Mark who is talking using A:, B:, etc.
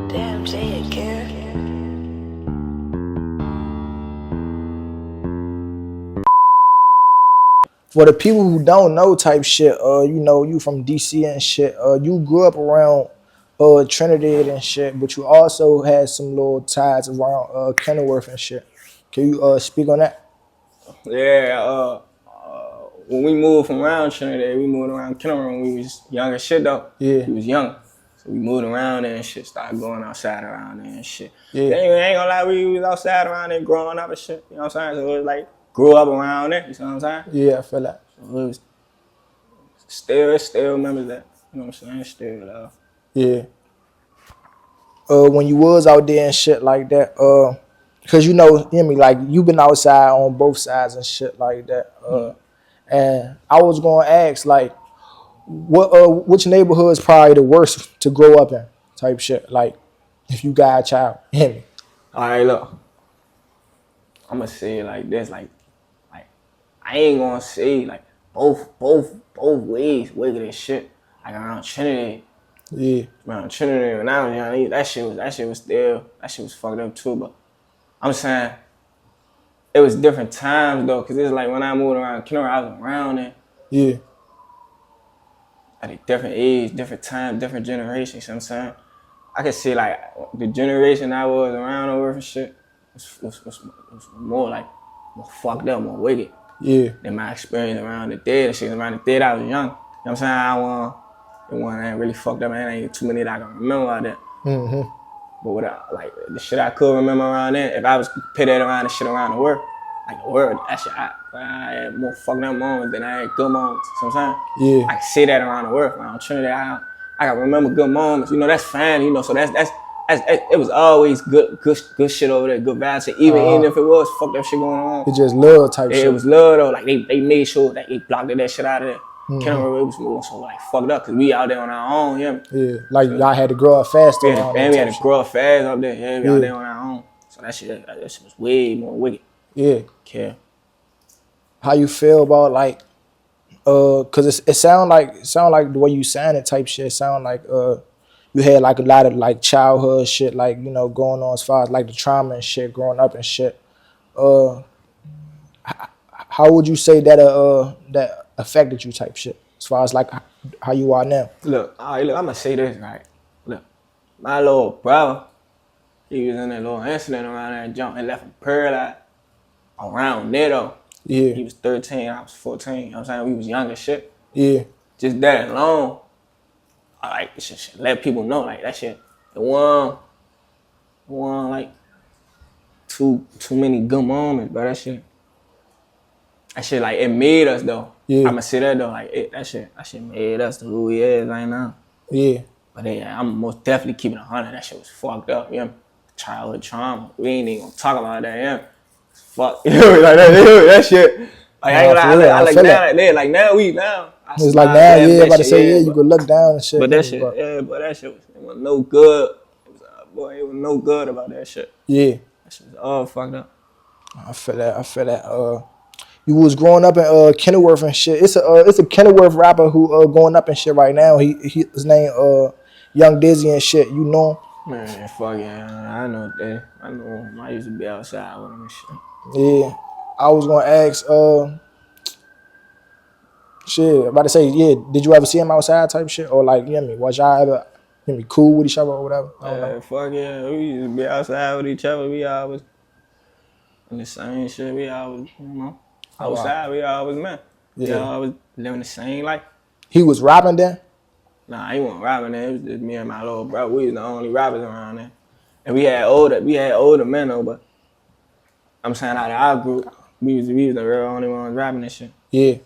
A: Damn, say it, kid.
B: For the people who don't know type shit, you know, you from DC and shit, you grew up around Trinidad and shit, but you also had some little ties around Kenilworth and shit. Can you speak on that?
C: Yeah, when we moved from around Trinidad, we moved around Kenilworth when we was young as shit though.
B: Yeah.
C: We was young. So we moved around there and shit, started going outside around there and shit.
B: Yeah.
C: I ain't gonna lie, we was outside around there growing up and shit. You know what I'm saying? So it was like, grew up around there, you know what I'm saying?
B: Yeah, I feel that.
C: So it was still remembers that. You know what I'm saying? Still,
B: Yeah. When you was out there and shit like that, cause you know, hear me, like you been outside on both sides and shit like that. And I was gonna ask, like, which neighborhood is probably the worst to grow up in, type shit. Like, if you got a child, hear me.
C: All right, look. I'm gonna say it like this, like I ain't gonna say like both ways wicked as shit. Like around Trinidad.
B: Yeah,
C: Around Trinidad when I was young, that shit was fucked up too. But I'm saying it was different times though, cause it's like when I moved around Kenilworth, I was around it
B: yeah,
C: at a different age, different time, different generation. You know what I'm saying? I could see like the generation I was around over and shit was more like more fucked up, more wicked
B: yeah,
C: than my experience around the dead and shit. Around the dead, I was young. You know what I'm saying? The one that really fucked up, man, ain't too many that I can remember out there.
B: mm-hmm.
C: But like the shit I could remember around there, if I was pit that around the shit around the world, like the world, that shit, I had more fucked up moments than I had good moments. You know what I'm saying?
B: Yeah,
C: I can see that around the world, around Trinidad. I can remember good moments. You know, that's fine. You know, so that's it was always good shit over there, good vibes. So even if it was fucked up shit going on,
B: it's just love type shit.
C: It was love though. Like they made sure that they blocked that shit out of there. Kenilworth, it was moving so like fucked up because we out there on our own, yeah.
B: Yeah, like y'all had to grow up fast.
C: We had to grow up fast up there, yeah. We out there on our own. So that shit was way more wicked.
B: Yeah.
C: Yeah.
B: How you feel about like, cause it sound like the way you sounded type shit sound like you had like a lot of like childhood shit like you know going on as far as like the trauma and shit growing up and shit. How would you say that that affected you type shit as far as like how you are now?
C: Look, I'm gonna say this right. Look, my little brother, he was in that little incident around that jump and left him paralyzed around there though.
B: Yeah.
C: He was 13, I was 14. You know what I'm saying? We was young as shit.
B: Yeah.
C: Just that alone, I like shit, let people know like that shit. It wasn't like too many good moments, but that shit like it made us though.
B: Yeah.
C: I'ma say that though, like that shit made us to who we is right now.
B: Yeah.
C: But yeah, I'm most definitely keeping 100. That shit was fucked up, yeah. Childhood trauma. We ain't even gonna talk about that, yeah. Fuck, like that shit. Like I ain't gonna lie, I like now, like that. Like now.
B: It's like now, yeah. About to say, yeah, you could look down and shit.
C: But that shit, but that shit was no good. It was no good about that shit.
B: Yeah.
C: That shit was all fucked up.
B: I feel that. You was growing up in Kenilworth and shit. It's a Kenilworth rapper who going up and shit right now. His name Young Dizzy and shit. You know him?
C: Man, fuck yeah, I know that. I know him. I used to be outside with him and shit.
B: Yeah. I was gonna ask shit, about to say, yeah, did you ever see him outside type shit? Or like, you know what I mean, was y'all ever cool with each other or whatever? I don't know.
C: Fuck yeah, we used to be outside with each other. We always in the same shit. We always, you know, outside. We always met. Yeah. We always living the same life.
B: He was rapping then?
C: Nah, he wasn't rapping there. It was just me and my little brother. We was the only rappers around there. And we had older men though, but I'm saying out of our group, we was the real only ones rapping this shit.
B: Yeah.